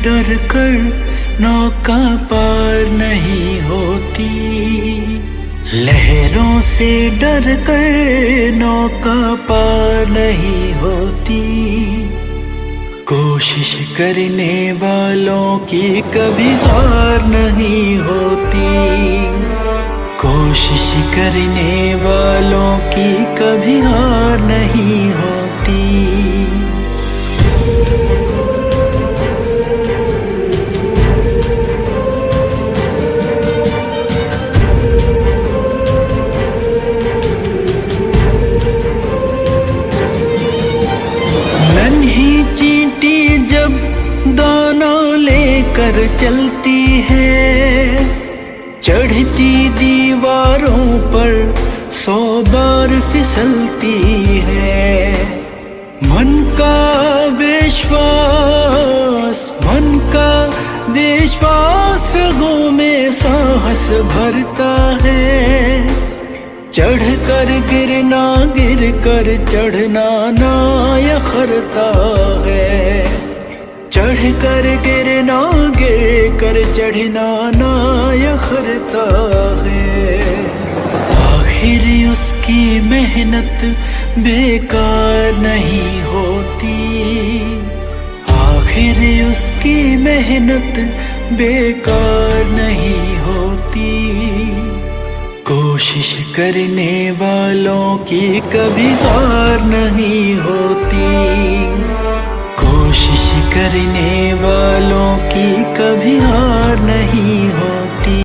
डर कर नौका पार नहीं होती, लहरों से डर कर नौका पार नहीं होती। कोशिश करने वालों की कभी हार नहीं होती, कोशिश करने वालों की कभी हार नहीं होती। नन्ही चींटी जब दाना लेकर चलती है, चढ़ती दीवारों पर 100 बार फिसलती है। मन का विश्वास रगों में साहस भरता है। चढ़ कर गिरना, गिर कर चढ़ना ना यखरता है। चढ़ कर गिरना, गिर कर चढ़ना ना यखरता है। आखिर उसकी मेहनत बेकार नहीं होती, आखिर उसकी मेहनत बेकार नहीं होती। कोशिश करने वालों की कभी हार नहीं होती, कोशिश करने वालों